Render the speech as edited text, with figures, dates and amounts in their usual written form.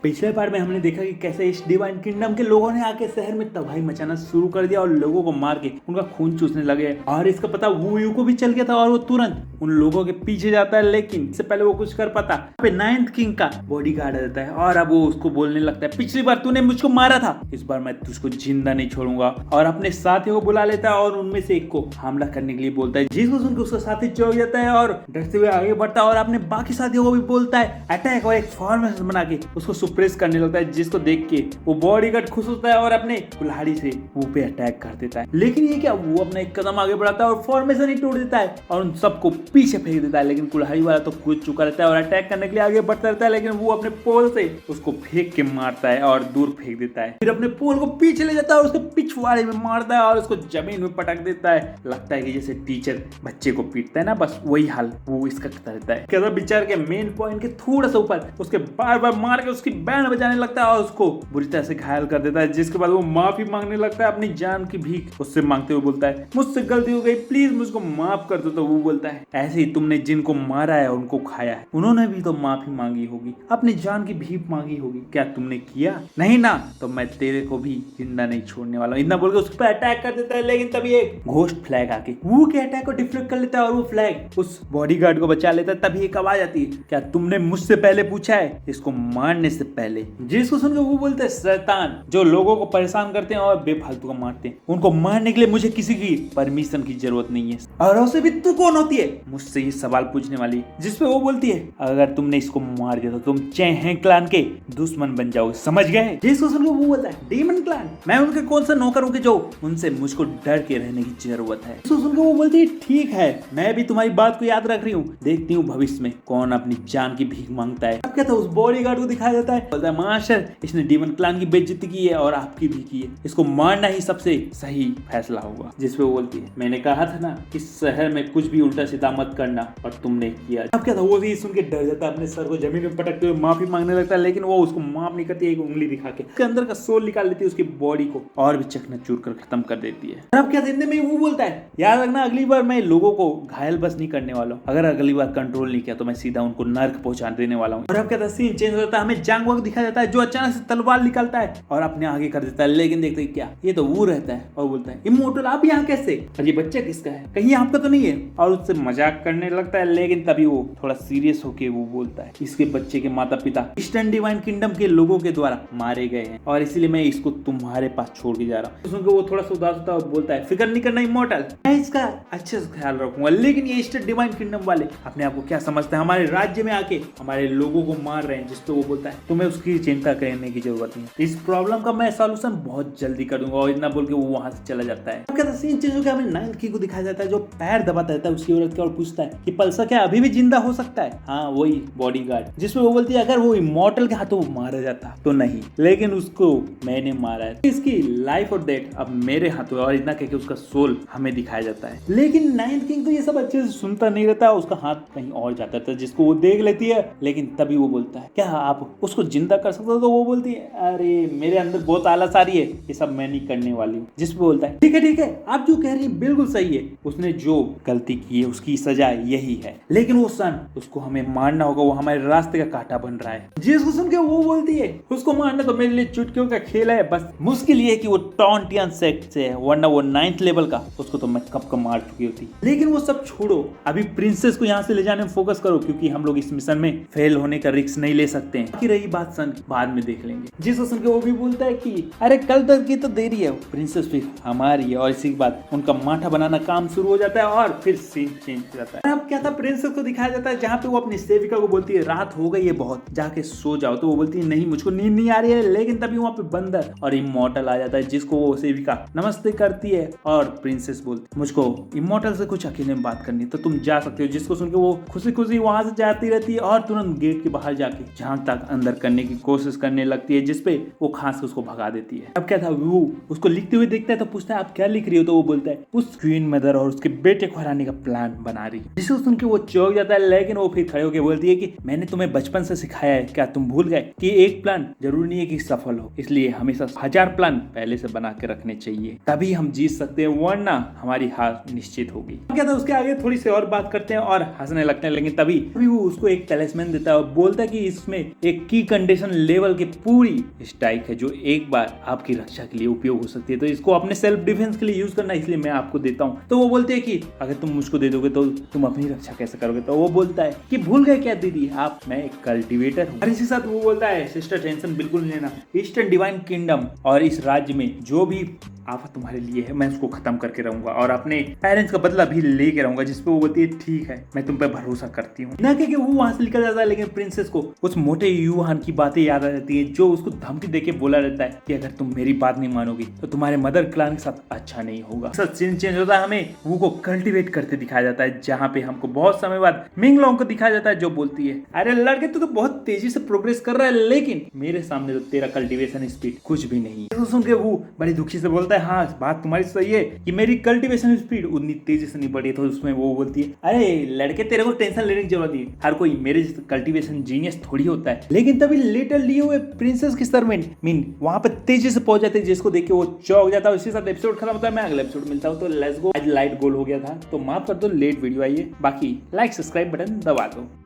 पिछले बार में हमने देखा कि कैसे इस डिवाइन किंगडम के लोगों ने आके शहर में तबाही मचाना शुरू कर दिया और लोगों को मार के उनका खून चूसने लगे और इसका पता वू यू को भी चल गया था और वो तुरंत उन लोगों के पीछे जाता है, लेकिन इससे पहले वो कुछ कर पाता पे नाइन्थ किंग का बॉडीगार्ड आ जाता है और अब वो उसको बोलने लगता है, पिछली बार तूने मुझको मारा था, इस बार मैं तुझको जिंदा नहीं छोड़ूंगा। और अपने साथियों को बुला लेता है और उनमें से एक को हमला करने के लिए बोलता है, जिसको सुनकर उसका साथी चौंक जाता है और डरते हुए आगे बढ़ता है और अपने बाकी साथियों को भी बोलता है अटैक और एक फॉर्मेशन बना के उसको सुप्रेस करने लगता है, जिसको देख के वो बॉडीगार्ड खुश होता है और अपने कुल्हाड़ी से वो पे अटैक कर देता है। लेकिन ये क्या, वो अपना एक कदम आगे बढ़ाता है और फॉर्मेशन ही तोड़ देता है और उन सबको पीछे फेंक देता है। लेकिन कुल्हाड़ी वाला तो कूद चुका रहता है और अटैक करने के लिए आगे बढ़ता रहता है, लेकिन वो अपने पोल से उसको फेंक के मारता है और दूर फेंक देता है। फिर अपने पोल को पीछे ले जाता है और उसके पिछवाड़े में मारता है और उसको जमीन में पटक देता है। लगता है कि जैसे टीचर बच्चे को पीटता है ना, बस वही हाल वो इसका करता रहता है। कदम विचार के मेन पॉइंट के थोड़ा सा ऊपर उसके बार बार मार के उसकी बैंड बजाने लगता है और उसको बुरी तरह से घायल कर देता है, जिसके बाद वो माफी मांगने लगता है, अपनी जान की भीख उससे मांगते हुए बोलता है, मुझसे गलती हो गई, प्लीज मुझको माफ कर दो। तो वो बोलता है, ऐसे ही तुमने जिनको मारा है उनको खाया है, उन्होंने भी तो माफी मांगी होगी, अपनी जान की भीख मांगी होगी, क्या तुमने किया नहीं ना? तो मैं तेरे को भी जिंदा नहीं छोड़ने वाला हूँ। इतना बोल के उस पर अटैक कर देता है, लेकिन तभी एक घोस्ट फ्लैग आके वो के अटैक को डिफ्लेक्ट कर लेता है और वो फ्लैग उस बॉडीगार्ड को बचा लेता है। तभी एक आवाज आती है, क्या तुमने मुझसे पहले पूछा है इसको मारने से पहले? जिसको सुनकर वो बोलते हैं, शैतान जो लोगों को परेशान करते हैं और बेफालतू को मारते हैं, उनको मारने के लिए मुझे किसी की परमिशन की जरूरत नहीं है। और उसे भी तू कौन होती है मुझसे ये सवाल पूछने वाली? जिसपे वो बोलती है, अगर तुमने इसको मार दिया तो तुम चैहें क्लान के दुश्मन बन जाओगे, समझ गए? जिसको सुनकर वो बोलता है, डीमन क्लान, मैं उनके कौन सा नौकर हूँ कि जो उनसे मुझको डर के रहने की जरूरत है। जिसको सुनकर वो बोलती है, ठीक है, मैं भी तुम्हारी बात को याद रख रही हूँ, देखती हूँ भविष्य में कौन अपनी जान की भीख मांगता है। अब क्या था, उस बॉडीगार्ड को दिखाया जाता है, बोलता है, मास्टर इसने डीमन क्लान की बेइज्जती की है और आपकी भी की है, इसको मारना ही सबसे सही फैसला होगा। जिसपे वो बोलती है, मैंने कहा था ना कि शहर में कुछ भी उल्टा सीधा मत करना और तुमने किया। अब क्या था, वो भी सुन के डर जाता है, अपने सर को जमीन में पटकते हुए माफी मांगने लगता है, लेकिन वो उसको माफ नहीं करती, एक उंगली दिखा के उसके अंदर का सोल निकाल लेती है, उसकी बॉडी को और भी चकनाचूर कर खत्म कर देती है। अब क्या देखने में वो बोलता है, याद रखना अगली बार मैं लोगों को घायल बस नहीं करने वाला हूँ, अगर अगली बार कंट्रोल नहीं किया तो मैं सीधा उनको नर्क पहुंचा देने वाला हूँ। और अब क्या था, सीन चेंज होता है, हमें जांग वांग दिखाया जाता है जो अचानक से तलवार निकालता है और अपने आगे कर देता है। लेकिन देखते हैं क्या, ये तो वो रहता है और बोलता है, इमोर्टल आप यहाँ कैसे, और ये बच्चा किसका है, कहीं आपका तो नहीं है? और उससे मजाक करने लगता है, लेकिन तभी वो थोड़ा सीरियस होके वो बोलता है, इसके बच्चे के माता पिता ईस्टर्न डिवाइन किंगडम के लोगों के द्वारा मारे गए हैं और इसीलिए मैं इसको तुम्हारे पास छोड़ के जा रहा हूँ। तो सुनकर वो थोड़ा सा उदास होता है और बोलता है, फिक्र नहीं करना इमोर्टल, मैं इसका अच्छे से ख्याल रखूंगा। लेकिन ये ईस्टर्न डिवाइन किंगडम वाले अपने आप को क्या समझते हैं, हमारे राज्य में आके हमारे लोगों को मार रहे हैं। जिसपे वो बोलता है, तुम्हें उसकी चिंता करने की जरूरत नहीं, इस प्रॉब्लम का मैं सॉल्यूशन बहुत जल्दी कर दूंगा। और इतना बोल के वो वहां से चला जाता है। क्या सीन चेंज होकर हमें नाइन्थ किंग को दिखाया जाता है जो पैर दबाता रहता है उसकी औरत के और पूछता है कि पल्सा क्या अभी भी जिंदा हो सकता है? हाँ, वही बॉडीगार्ड। जिसमें वो बोलती है, अगर वो इमॉर्टल के हाथों मारा जाता तो नहीं, लेकिन उसको मैंने मारा है, इसकी लाइफ और डेथ अब मेरे हाथों। और इतना कहकर उसका सोल हमें दिखाया जाता है। लेकिन नाइन्थ किंग तो ये सब अच्छे से सुनता नहीं रहता, उसका हाथ कहीं और जाता था, जिसको वो देख लेती है। लेकिन तभी वो बोलता है, क्या आप उसको जिंदा कर सकते हो? तो वो बोलती है, अरे मेरे अंदर बहुत आलस आ रही है, ये सब मैं नहीं करने वाली हूँ। जिसपे बोलता है, ठीक है, आप जो कह रही है बिल्कुल सही है, उसने जो गलती की है उसकी सजा यही है, लेकिन वो सन उसको हमें मारना होगा, वो हमारे रास्ते का कांटा बन रहा है। जिसको सुन के वो बोलती है, उसको मारना तो मेरे लिए चुटकियों का खेल है, बस मुश्किल ये है कि वो टॉन्टियन सेक्ट से है, वरना वो 9th लेवल का, उसको तो मैं कब का मार चुकी होती। लेकिन वो सब छोड़ो, अभी प्रिंसेस को यहाँ से ले जाने में फोकस करो, क्योंकि हम लोग इस मिशन में फेल होने का रिस्क नहीं ले सकते हैं। बाकी रही बात सन बाद में देख लेंगे। जिसको सुन के वो भी बोलता है कि अरे कल तक की तो देरी है, प्रिंसेस फिर हमारी है। और इसी के बाद उनका माठा बनाना काम शुरू हो जाता है और फिर सीन चेंज हो जाता है। अब क्या था, प्रिंसेस को दिखाया जाता है जहाँ पे वो अपनी सेविका को बोलती है, रात हो गई है बहुत, जाके सो जाओ। तो वो बोलती है, नहीं मुझको नींद नहीं आ रही है। लेकिन तभी वहाँ पे बंदर और इमॉर्टल आ जाता है, जिसको वो सेविका नमस्ते करती है और प्रिंसेस बोलती, मुझको इमॉर्टल से कुछ अकेले में बात करनी है तो तुम जा सकते हो। जिसको सुनकर वो खुशी खुशी वहां से जाती रहती है और तुरंत गेट के बाहर जाके झांक तक अंदर करने की कोशिश करने लगती है, जिसपे वो खांस के उसको भगा देती है। अब क्या था, वो उसको लिखते हुए देखता है तो पूछता है, आप क्या लिख रही हो? तो वो बोलता है, उस क्वीन मदर और उसके बेटे को हराने का प्लान बना रही है। जिसको सुन के वो चौंक जाता है, लेकिन वो फिर खड़े होकर बोलती है कि मैंने तुम्हें बचपन से सिखाया है, क्या तुम भूल गए कि एक प्लान जरूरी नहीं है कि सफल हो, इसलिए हमेशा 1000 प्लान पहले से बना के रखने चाहिए, तभी हम जीत सकते हैं, वरना हमारी हार निश्चित होगी। क्या था, उसके आगे थोड़ी सी और बात करते हैं और हंसने लगते हैं। लेकिन तभी वो उसको एक टैलिस्मैन देता है और बोलता है कि इसमें एक की इनकंडेशन लेवल की पूरी स्ट्राइक है जो एक बार आपकी रक्षा के लिए उपयोग हो सकती है, तो इसको अपने सेल्फ डिफेंस के लिए यूज करना, इसलिए मैं आपको देता हूँ। तो वो बोलते हैं कि अगर तुम मुझको दे दोगे तो तुम अपनी रक्षा कैसे करोगे? तो वो बोलता है कि भूल गए क्या दीदी, आप, मैं एक कल्टिवेटर हूँ। और इसी साथ वो बोलता है सिस्टर टेंशन बिल्कुल नहीं लेना, ईस्टर्न डिवाइन किंगडम और इस राज्य में जो भी आफत तुम्हारे लिए है मैं उसको खत्म करके रहूंगा और अपने पेरेंट्स का बदला भी लेके रहूंगा। जिसपे वो बोलती है ठीक है, मैं तुम पे भरोसा करती हूँ। ना कि वो वहां से निकल जाता है, लेकिन प्रिंसेस को उस मोटे युहान की बातें याद आ जाती है जो उसको धमकी देके बोला रहता है कि अगर तुम मेरी बात नहीं मानोगी तो तुम्हारे मदर क्लान के साथ अच्छा नहीं होगा। सीन चेंज होता है, हमें वो को कल्टिवेट करते दिखाया जाता है, जहाँ पे हमको बहुत समय बाद मिंगलोंग को दिखाया जाता है जो बोलती है अरे लड़के तू तो बहुत तेजी से प्रोग्रेस कर रहा है, लेकिन मेरे सामने तो तेरा कल्टिवेशन स्पीड कुछ भी नहीं है। तो सुन के वो बड़ी दुखी से बोलता है हाँ बात तुम्हारी सही है कि मेरी कल्टीवेशन स्पीड उतनी तेजी से नहीं बढ़ी। तो उसमें वो बोलती है अरे लड़के तेरे को टेंशन लेने की जरूरत नहीं, हर कोई मेरे जैसे कल्टीवेशन जीनियस थोड़ी होता है। लेकिन तभी लिटिल लियो प्रिंसेस के सरमेंट मीन वहां पर तेजी से पहुंच जाते हैं, जिसको देख के वो चौंक जाता है। उसी साथ एपिसोड खत्म होता है। मैं अगले एपिसोड मिलता हूँ। तो लेट्स गो। आज लाइट गोल हो गया था तो माफ कर दो, लेट वीडियो आई है। बाकी लाइक सब्सक्राइब बटन दबा दो।